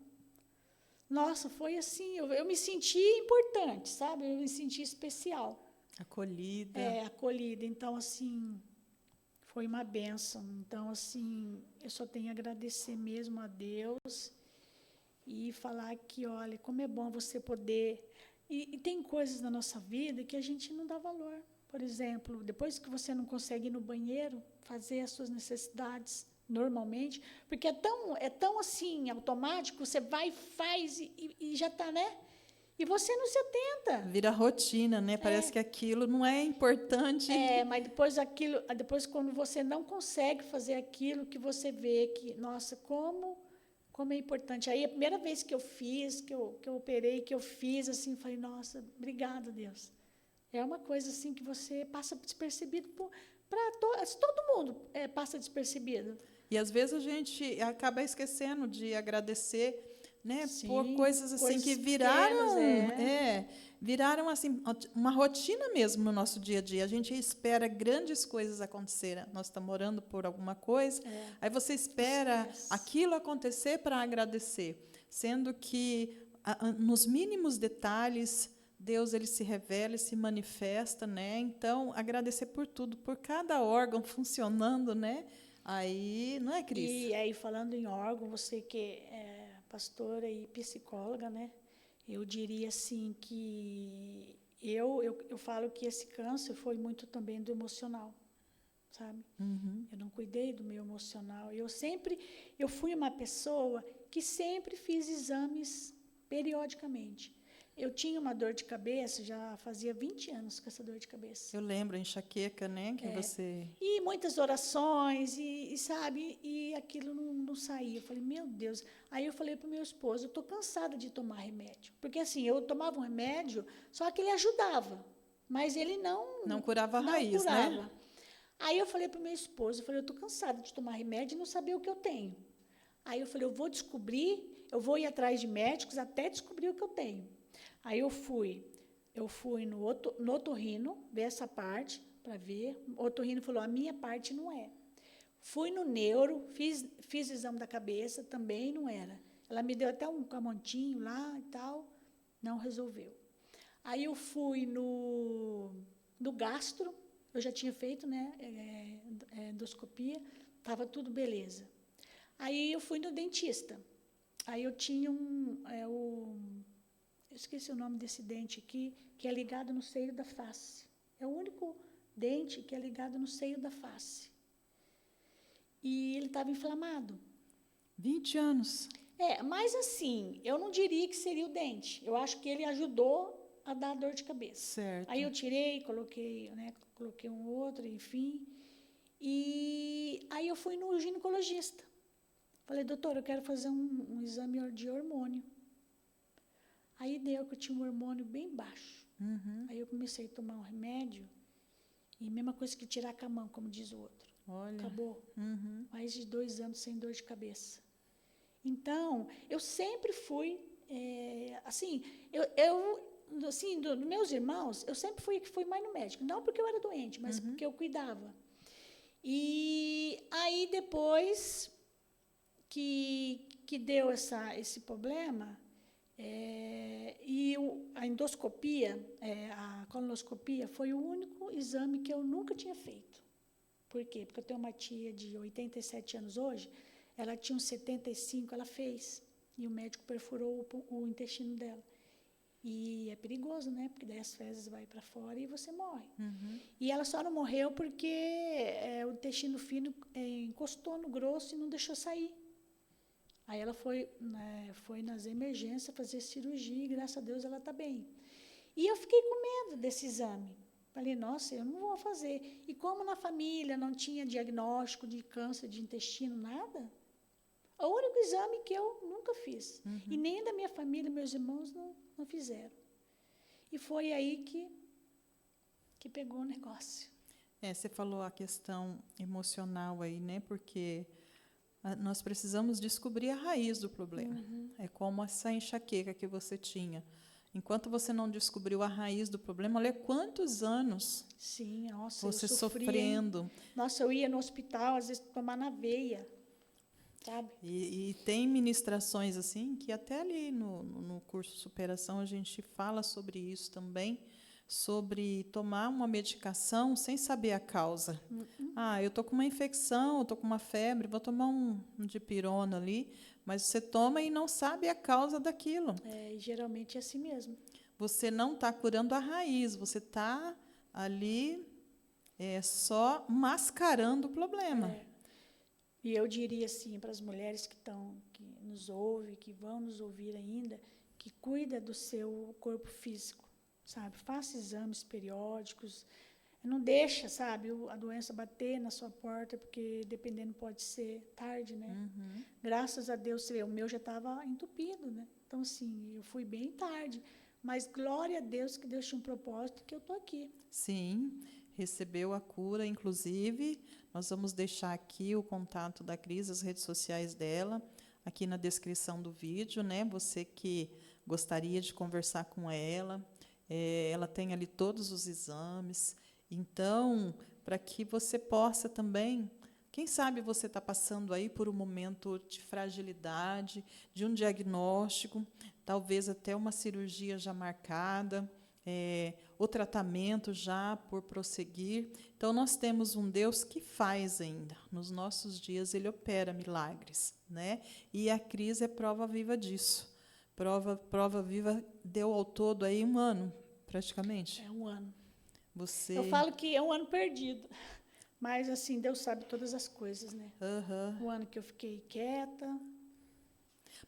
Nossa, foi assim, eu me senti importante, sabe? Eu me senti especial, Acolhida. acolhida. Então, assim, foi uma bênção. Então, assim, eu só tenho a agradecer mesmo a Deus e falar que, olha, como é bom você poder... E tem coisas na nossa vida que a gente não dá valor. Por exemplo, depois que você não consegue ir no banheiro, fazer as suas necessidades normalmente, porque é tão assim, automático, você vai e faz e já está, né? E você não se atenta. Vira rotina, né? Parece que aquilo não é importante. Mas depois quando você não consegue fazer aquilo, que você vê que, nossa, como é importante. Aí a primeira vez que eu fiz, que eu operei, que eu fiz, assim, falei, nossa, obrigada, Deus. É uma coisa assim que você passa despercebido para todo mundo passa despercebido. E às vezes a gente acaba esquecendo de agradecer, né, por Sim, coisas assim que coisas pequenas, viraram assim uma rotina mesmo no nosso dia a dia. A gente espera grandes coisas acontecerem. Nós estamos orando por alguma coisa, aí você espera esquece. aquilo acontecer para agradecer, sendo que nos mínimos detalhes Deus ele se revela e se manifesta, né? Então agradecer por tudo, por cada órgão funcionando, né? Aí, não é, Cris? E aí, falando em órgão, você que é pastora e psicóloga, né? Eu diria assim que eu falo que esse câncer foi muito também do emocional, sabe? Uhum. Eu não cuidei do meu emocional. Eu fui uma pessoa que sempre fiz exames periodicamente. Eu tinha uma dor de cabeça, já fazia 20 anos com essa dor de cabeça. Eu lembro, a enxaqueca, né? Que você. E muitas orações, sabe, e aquilo não saía. Eu falei, meu Deus. Aí eu falei para o meu esposo, eu estou cansada de tomar remédio. Porque assim, eu tomava um remédio, só que ele ajudava, mas ele Não curava a não raiz, né? curava. Aí eu falei para o meu esposo, eu falei, eu estou cansada de tomar remédio e não saber o que eu tenho. Aí eu falei, eu vou descobrir, eu vou ir atrás de médicos até descobrir o que eu tenho. Aí eu fui no otorrino, ver essa parte, para ver. O otorrino falou, a minha parte não é. Fui no neuro, fiz exame da cabeça, também não era. Ela me deu até um camontinho lá e tal, não resolveu. Aí eu fui no gastro, eu já tinha feito, né, endoscopia, estava tudo beleza. Aí eu fui no dentista. Aí eu tinha eu esqueci o nome desse dente aqui, que é ligado no seio da face. É o único dente que é ligado no seio da face. E ele estava inflamado. 20 anos. Mas assim, eu não diria que seria o dente. Eu acho que ele ajudou a dar dor de cabeça. Certo. Aí eu tirei, coloquei um outro, enfim. E aí eu fui no ginecologista. Falei, doutor, eu quero fazer um exame de hormônio. Aí deu que eu tinha um hormônio bem baixo. Uhum. Aí eu comecei a tomar um remédio, e mesma coisa que tirar com a mão, como diz o outro. Olha. Acabou. Uhum. Mais de 2 anos sem dor de cabeça. Então, eu sempre fui, assim, assim, dos meus irmãos, eu sempre fui mais no médico. Não porque eu era doente, mas porque eu cuidava. E aí, depois que deu esse problema, a endoscopia, a colonoscopia, foi o único exame que eu nunca tinha feito. Por quê? Porque eu tenho uma tia de 87 anos hoje, ela tinha uns 75, ela fez, e o médico perfurou o intestino dela. E é perigoso, né? Porque daí as fezes vai para fora e você morre. E ela só não morreu porque o intestino fino encostou no grosso e não deixou sair. Aí ela foi nas emergências fazer cirurgia e, graças a Deus, ela está bem. E eu fiquei com medo desse exame. Falei, nossa, eu não vou fazer. E como na família não tinha diagnóstico de câncer de intestino, nada, o único exame que eu nunca fiz. E nem da minha família, meus irmãos não fizeram. E foi aí que pegou o negócio. Você falou a questão emocional aí, né? Porque nós precisamos descobrir a raiz do problema. É como essa enxaqueca que você tinha. Enquanto você não descobriu a raiz do problema, olha quantos anos Sim, nossa, você eu sofria, sofrendo. hein? Nossa, eu ia no hospital, às vezes, tomar na veia, sabe? E tem ministrações assim, que até ali no curso Superação a gente fala sobre isso também, sobre tomar uma medicação sem saber a causa. Eu estou com uma infecção, eu estou com uma febre, vou tomar um dipirona ali, mas você toma e não sabe a causa daquilo. E geralmente é assim mesmo. Você não está curando a raiz, você está ali só mascarando o problema. E eu diria assim para as mulheres que nos ouvem, que vão nos ouvir ainda, que cuida do seu corpo físico, sabe? Faça exames periódicos, não deixa, sabe, a doença bater na sua porta, porque dependendo pode ser tarde, né? Graças a Deus, o meu já estava entupido, né? Então, assim, eu fui bem tarde, mas glória a Deus que Deus tinha um propósito que eu estou aqui. Sim, recebeu a cura, inclusive, nós vamos deixar aqui o contato da Cris, as redes sociais dela, aqui na descrição do vídeo, né? Você que gostaria de conversar com ela, ela tem ali todos os exames. Então, para que você possa também, quem sabe você está passando aí por um momento de fragilidade, de um diagnóstico, talvez até uma cirurgia já marcada, o tratamento já por prosseguir. Então, nós temos um Deus que faz ainda. Nos nossos dias, Ele opera milagres, né? E a Cris é prova viva disso. Prova viva, deu ao todo aí 1 ano, praticamente. 1 ano. Você... Eu falo que é 1 ano perdido, mas, assim, Deus sabe todas as coisas, né? 1 ano que eu fiquei quieta.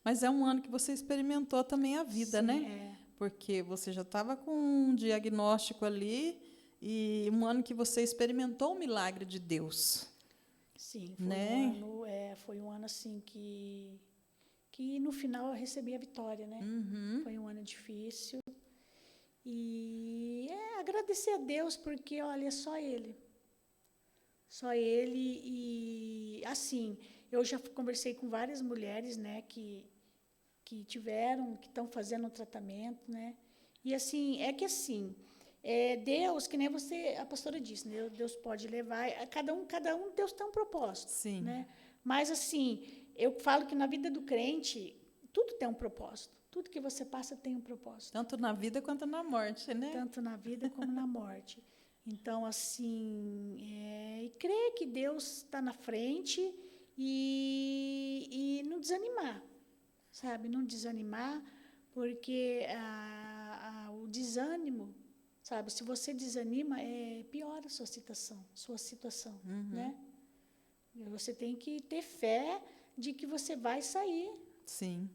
Mas é 1 ano que você experimentou também a vida, Sim, né? Porque você já estava com um diagnóstico ali e 1 ano que você experimentou o milagre de Deus. Sim, né? Foi um ano assim que no final eu recebi a vitória, né? Foi um ano difícil. E agradecer a Deus, porque, olha, é só Ele. Só Ele. E, assim, eu já conversei com várias mulheres, né, que estão fazendo um tratamento, né? E, assim, Deus, que nem a pastora disse, né? Deus pode levar, cada um, Deus tem um propósito. Sim. Né? Mas, assim, eu falo que na vida do crente, tudo tem um propósito. Tudo que você passa tem um propósito. Tanto na vida quanto na morte, né? Tanto na vida como na morte. Então, assim, e crer que Deus está na frente e não desanimar, sabe? Não desanimar, porque o desânimo, sabe? Se você desanima, piora a sua situação, né? Você tem que ter fé de que você vai sair. Sim.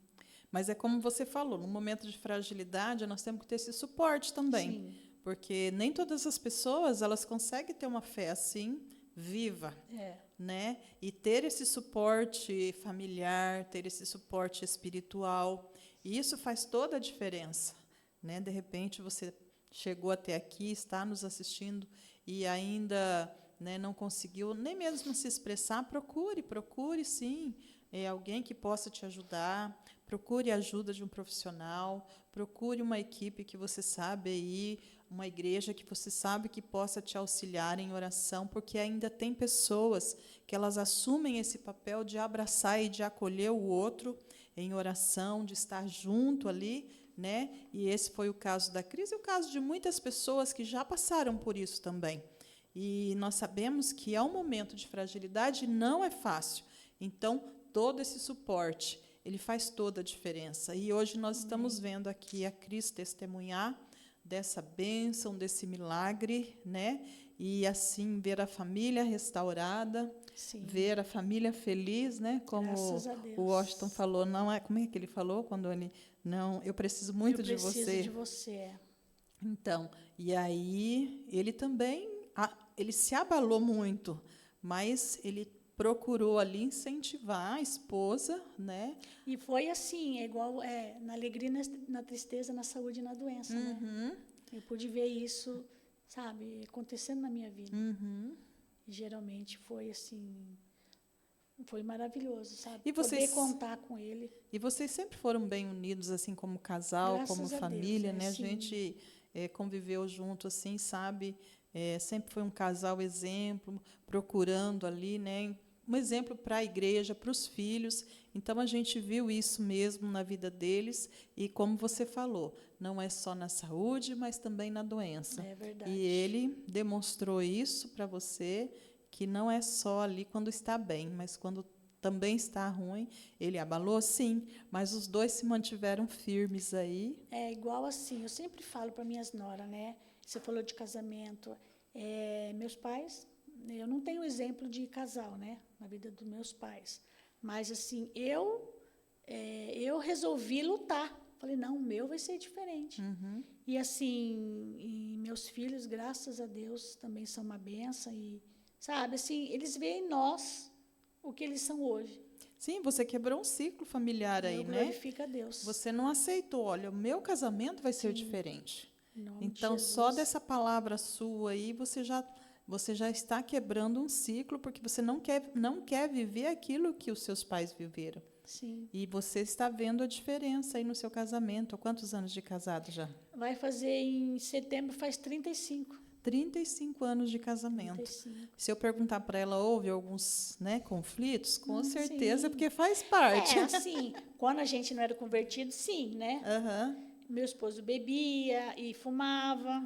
Mas é como você falou, no momento de fragilidade, nós temos que ter esse suporte também. Sim. Porque nem todas as pessoas, elas conseguem ter uma fé assim, viva. Né? E ter esse suporte familiar, ter esse suporte espiritual, e isso faz toda a diferença. Né? De repente, você chegou até aqui, está nos assistindo e ainda, né, não conseguiu nem mesmo se expressar, procure sim, alguém que possa te ajudar. Procure a ajuda de um profissional, procure uma equipe que você sabe aí, uma igreja que você sabe que possa te auxiliar em oração, porque ainda tem pessoas que elas assumem esse papel de abraçar e de acolher o outro em oração, de estar junto ali, né? E esse foi o caso da Cris e o caso de muitas pessoas que já passaram por isso também. E nós sabemos que é um momento de fragilidade e não é fácil. Então, todo esse suporte, ele faz toda a diferença. E hoje nós estamos vendo aqui a Cris testemunhar dessa bênção, desse milagre, né? E assim ver a família restaurada, Sim. ver a família feliz, né? Como Graças a Deus. o Washington falou, não é, como é que ele falou quando ele não, eu preciso muito de você. Eu preciso de você. Então, e aí ele também, ele se abalou muito, mas ele procurou ali incentivar a esposa, né? E foi assim, é igual na alegria, na tristeza, na saúde e na doença, né? Eu pude ver isso, sabe, acontecendo na minha vida. E geralmente foi assim, foi maravilhoso, sabe? E vocês, poder contar com ele. E vocês sempre foram bem unidos, assim, como casal, Graças como a família, Deus, né? A sim. gente conviveu junto, assim, sabe? Sempre foi um casal exemplo, procurando ali, né? Um exemplo para a igreja, para os filhos. Então, a gente viu isso mesmo na vida deles. E, como você falou, não é só na saúde, mas também na doença. É verdade. E ele demonstrou isso para você, que não é só ali quando está bem, mas quando também está ruim. Ele abalou, sim, mas os dois se mantiveram firmes aí. É igual assim, eu sempre falo para minhas noras, né? Você falou de casamento. Meus pais, eu não tenho exemplo de casal, né? Na vida dos meus pais. Mas, assim, eu resolvi lutar. Falei, não, o meu vai ser diferente. E, assim, meus filhos, graças a Deus, também são uma benção. E, sabe, assim, eles veem em nós o que eles são hoje. Sim, você quebrou um ciclo familiar aí, né? Glorifica a Deus. Você não aceitou, olha, o meu casamento vai ser diferente. Então, só dessa palavra sua aí, você já está quebrando um ciclo, porque você não quer viver aquilo que os seus pais viveram. Sim. E você está vendo a diferença aí no seu casamento. Há quantos anos de casado já? Vai fazer em setembro, faz 35. 35 anos de casamento. 35. Se eu perguntar para ela, houve alguns, né, conflitos? Com certeza, sim. porque faz parte. Assim, quando a gente não era convertido, sim, né? Meu esposo bebia e fumava.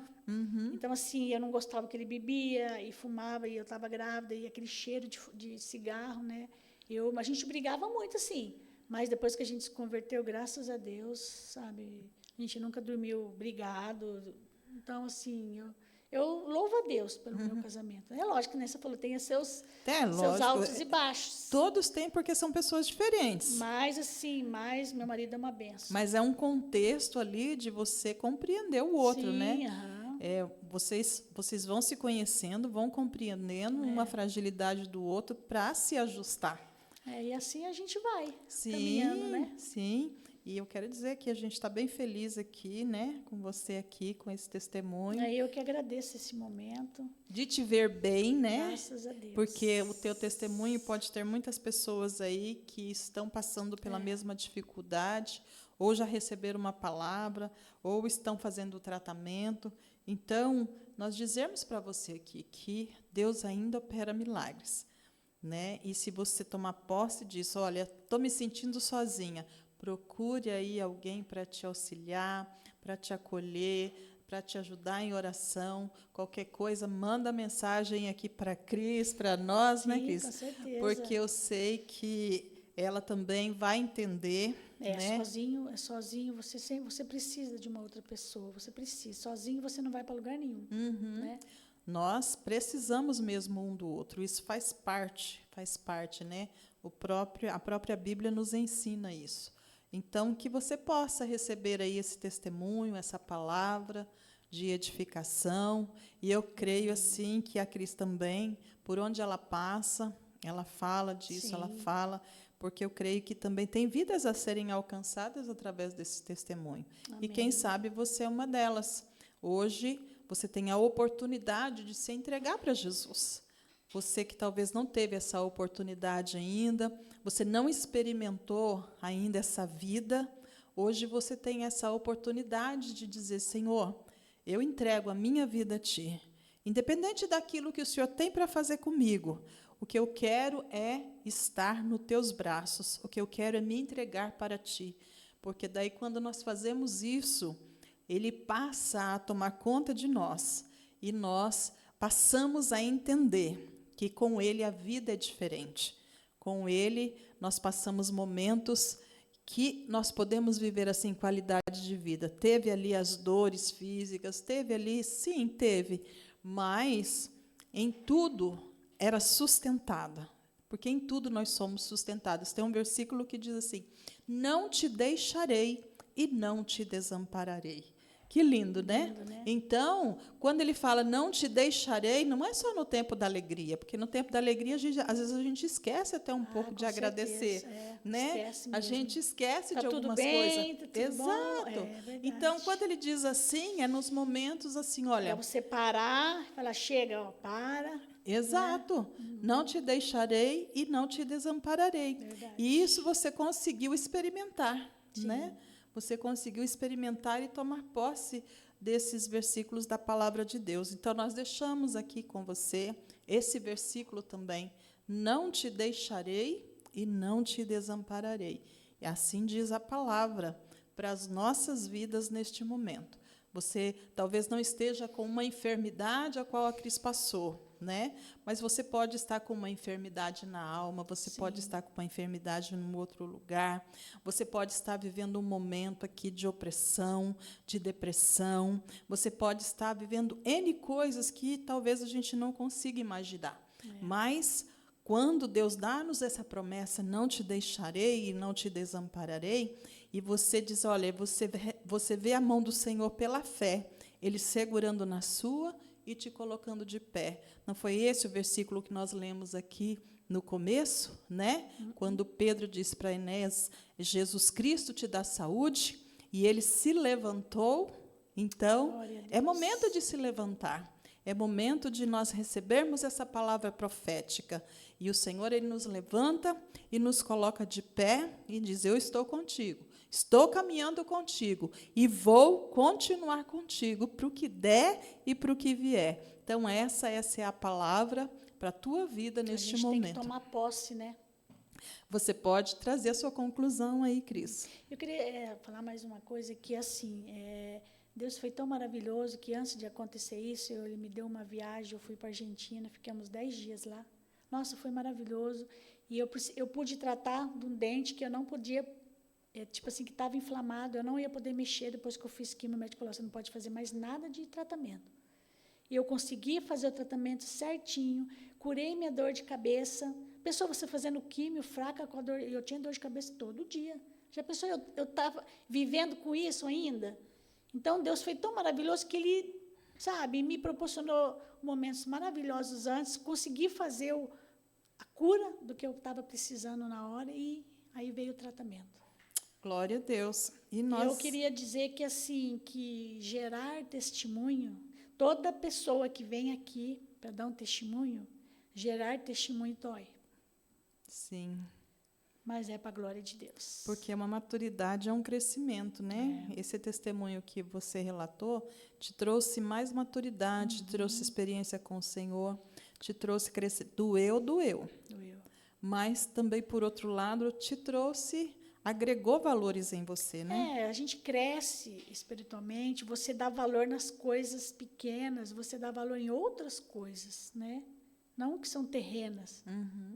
Então, assim, eu não gostava que ele bebia e fumava, e eu estava grávida, e aquele cheiro de cigarro, né? A gente brigava muito, assim. Mas depois que a gente se converteu, graças a Deus, sabe? A gente nunca dormiu brigado. Então, assim, eu louvo a Deus pelo meu casamento. É lógico, né? Você falou, tem seus altos e baixos. Todos têm, porque são pessoas diferentes. Mas, assim, meu marido é uma benção. Mas é um contexto ali de você compreender o outro, né? Vocês vão se conhecendo, vão compreendendo uma fragilidade do outro para se ajustar. E assim a gente vai caminhando, né? Sim. E eu quero dizer que a gente está bem feliz aqui, né, com você aqui, com esse testemunho. Eu que agradeço esse momento. De te ver bem, né? Graças a Deus. Porque o teu testemunho pode ter muitas pessoas aí que estão passando pela mesma dificuldade, ou já receberam uma palavra, ou estão fazendo o tratamento. Então, nós dizemos para você aqui que Deus ainda opera milagres, né? E se você tomar posse disso, olha, estou me sentindo sozinha, procure aí alguém para te auxiliar, para te acolher, para te ajudar em oração. Qualquer coisa, manda mensagem aqui para a Cris, para nós, né, Cris? Com certeza. Porque eu sei que ela também vai entender. Né? Sozinho, você precisa de uma outra pessoa, você precisa. Sozinho você não vai para lugar nenhum. Né? Nós precisamos mesmo um do outro. Isso faz parte, né? A própria Bíblia nos ensina isso. Então, que você possa receber aí esse testemunho, essa palavra de edificação. E eu creio, assim, que a Cris também, por onde ela passa, ela fala disso, Sim. ela fala, porque eu creio que também tem vidas a serem alcançadas através desse testemunho. Amém. E quem sabe você é uma delas. Hoje, você tem a oportunidade de se entregar para Jesus. Você que talvez não teve essa oportunidade ainda, você não experimentou ainda essa vida, hoje você tem essa oportunidade de dizer: Senhor, eu entrego a minha vida a Ti. Independente daquilo que o Senhor tem para fazer comigo, o que eu quero é estar nos Teus braços, o que eu quero é me entregar para Ti. Porque daí, quando nós fazemos isso, Ele passa a tomar conta de nós, e nós passamos a entender que com Ele a vida é diferente. Com Ele, nós passamos momentos que nós podemos viver assim, qualidade de vida. Teve ali as dores físicas, teve ali, sim, teve, mas em tudo era sustentada, porque em tudo nós somos sustentados. Tem um versículo que diz assim: não te deixarei e não te desampararei. Que lindo, né? Lindo, né? Então, quando ele fala não te deixarei, não é só no tempo da alegria, porque no tempo da alegria, às vezes a gente esquece até um pouco de agradecer. Certeza, Né? esquece A mesmo. gente esquece Tá de tudo algumas bem, coisas. tá tudo bom, Exato. verdade. Então, quando ele diz assim, é nos momentos assim, olha. Para você parar, falar: chega, ó, para. Exato. Né? Não te deixarei e não te desampararei. Verdade. E isso você conseguiu experimentar, Sim. né? Você conseguiu experimentar e tomar posse desses versículos da palavra de Deus. Então, nós deixamos aqui com você esse versículo também: não te deixarei e não te desampararei. E assim diz a palavra para as nossas vidas neste momento. Você talvez não esteja com uma enfermidade a qual a Cris passou, né? Mas você pode estar com uma enfermidade na alma, você Sim. pode estar com uma enfermidade em outro lugar, você pode estar vivendo um momento aqui de opressão, de depressão, você pode estar vivendo N coisas que talvez a gente não consiga imaginar. Mas quando Deus dá-nos essa promessa: não te deixarei e não te desampararei, e você diz: olha, você vê a mão do Senhor pela fé, Ele segurando na sua e te colocando de pé. Não foi esse o versículo que nós lemos aqui no começo, né? Quando Pedro disse para Enéas: Jesus Cristo te dá saúde, e ele se levantou. Então, é momento de se levantar. É momento de nós recebermos essa palavra profética. E o Senhor, Ele nos levanta e nos coloca de pé e diz: eu estou contigo, estou caminhando contigo e vou continuar contigo para o que der e para o que vier. Então, essa é a palavra para a tua vida neste momento. A gente tem que tomar posse, né? Você pode trazer a sua conclusão aí, Cris. Eu queria falar mais uma coisa, que assim, Deus foi tão maravilhoso que antes de acontecer isso, Ele me deu uma viagem, eu fui para a Argentina, ficamos 10 dias lá. Nossa, foi maravilhoso. E eu pude tratar de um dente que eu não podia, tipo assim, que estava inflamado, eu não ia poder mexer. Depois que eu fiz quimio, o médico falou: você não pode fazer mais nada de tratamento. E eu consegui fazer o tratamento certinho, curei minha dor de cabeça. Pensou você fazendo químio, fraca com a dor, eu tinha dor de cabeça todo dia. Já pensou, eu estava vivendo com isso ainda? Então, Deus foi tão maravilhoso que Ele, sabe, me proporcionou momentos maravilhosos antes, consegui fazer a cura do que eu estava precisando na hora, e aí veio o tratamento. Glória a Deus. E eu queria dizer que, assim, que gerar testemunho, toda pessoa que vem aqui para dar um testemunho, gerar testemunho dói. Sim. Mas é para a glória de Deus. Porque uma maturidade é um crescimento, né? Esse testemunho que você relatou te trouxe mais maturidade, te trouxe experiência com o Senhor, te trouxe crescer. Doeu. Mas também, por outro lado, te trouxe, agregou valores em você, né? A gente cresce espiritualmente, você dá valor nas coisas pequenas, você dá valor em outras coisas, né? Não que são terrenas,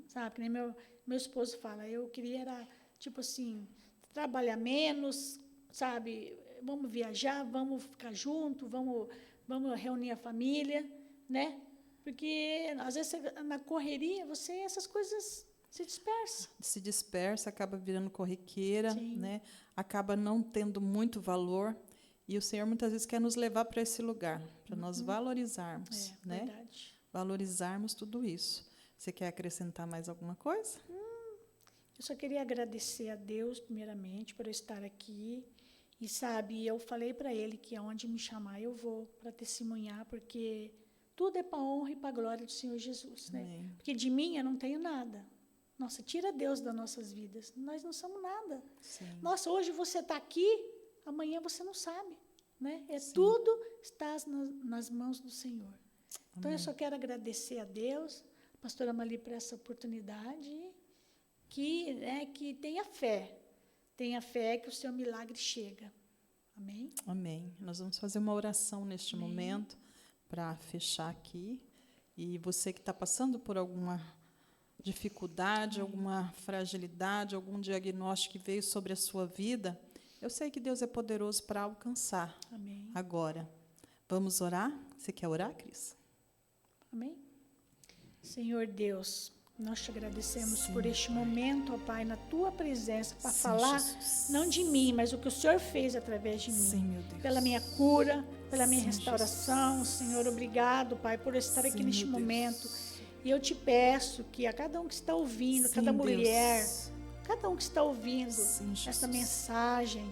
sabe? Que nem meu esposo fala: eu queria era, tipo assim, trabalhar menos, sabe? Vamos viajar, vamos ficar juntos, vamos reunir a família, né? Porque, às vezes, na correria, essas coisas se dispersa, acaba virando corriqueira, Sim. né? Acaba não tendo muito valor. E o Senhor, muitas vezes, quer nos levar para esse lugar, para nós valorizarmos, né? Verdade. Valorizarmos tudo isso. Você quer acrescentar mais alguma coisa? Eu só queria agradecer a Deus, primeiramente, por eu estar aqui. E, sabe, eu falei para Ele que aonde me chamar eu vou para testemunhar, porque tudo é para a honra e para a glória do Senhor Jesus, né? Amém. Porque de mim eu não tenho nada. Nossa, tira Deus das nossas vidas. Nós não somos nada. Sim. Nossa, hoje você está aqui, amanhã você não sabe. Né? Sim. Tudo está nas mãos do Senhor. Então, Amém. eu só quero agradecer a Deus, a pastora Marli, por essa oportunidade, que tenha fé. Tenha fé que o seu milagre chega. Amém? Amém. Nós vamos fazer uma oração neste Amém. momento para fechar aqui. E você que está passando por alguma dificuldade, alguma fragilidade, algum diagnóstico que veio sobre a sua vida, eu sei que Deus é poderoso para alcançar. Amém. Agora, vamos orar? Você quer orar, Cris? Amém? Senhor Deus, nós te agradecemos Sim, por este Pai. momento, ó Pai, na tua presença, para Sim, falar Jesus. não de mim, mas o que o Senhor fez através de mim. Sim, meu Deus. Pela minha cura, pela minha Sim, restauração. Jesus. Senhor, obrigado, Pai, por estar Sim, aqui neste meu Deus. momento. E eu te peço que a cada um que está ouvindo, Sim, cada mulher, Deus. cada um que está ouvindo Sim, Jesus. essa mensagem,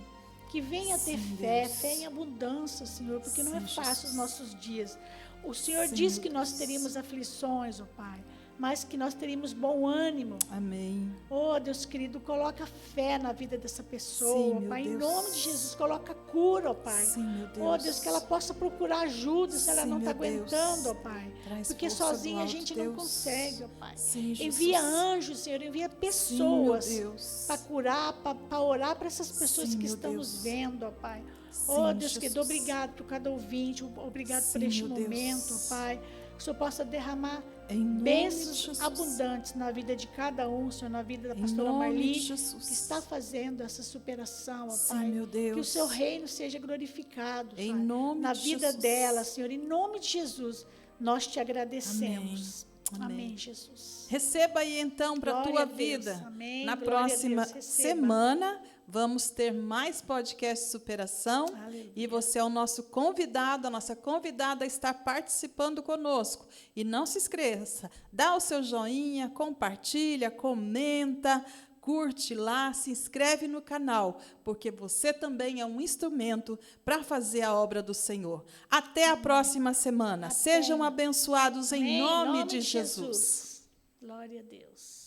que venha ter Sim, fé, Deus. fé em abundância, Senhor, porque não é Sim, fácil os Jesus. nossos dias. O Senhor Sim, diz meu que nós Deus. teríamos aflições, ó Pai, mas que nós teríamos bom ânimo. Amém. Oh, Deus querido, coloca fé na vida dessa pessoa, Sim, ó meu Pai, em Deus. nome de Jesus, coloca cura, ó Pai. Sim, meu Deus. Oh, Deus, que ela possa procurar ajuda se ela Sim, não está meu Deus. aguentando, ó Pai. Traz Porque força do sozinha a alto, gente não Deus. consegue, ó Pai. Sim, Jesus. Envia anjos, Senhor, envia Sim, meu pessoas Deus. para curar, para orar para essas pessoas Sim, que meu estão Deus. nos vendo, ó Pai. Sim, Oh, Deus Jesus. querido, obrigado por cada ouvinte, obrigado por Sim, este meu Deus. momento, ó Pai. Que o Senhor possa derramar Em nome de bênçãos Jesus. abundantes na vida de cada um, Senhor, na vida da Em pastora nome Marli, de Jesus. que está fazendo essa superação, ó Sim, Pai. meu Deus. Que o seu reino seja glorificado, Em Pai, nome na de vida Jesus. dela, Senhor. Em nome de Jesus, nós te agradecemos. Amém. Amém. Amém, Jesus. Receba aí então para a Glória tua a Deus. vida. Amém. Na Glória a próxima Deus. Receba. semana vamos ter mais podcast de superação. Aleluia. E você é o nosso convidado, a nossa convidada a estar participando conosco. E não se esqueça, dá o seu joinha, compartilha, comenta, curte lá, se inscreve no canal, porque você também é um instrumento para fazer a obra do Senhor. Até a próxima semana. Até. Sejam abençoados em Amém. nome de Jesus. Glória a Deus.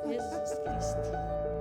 Jesus Cristo.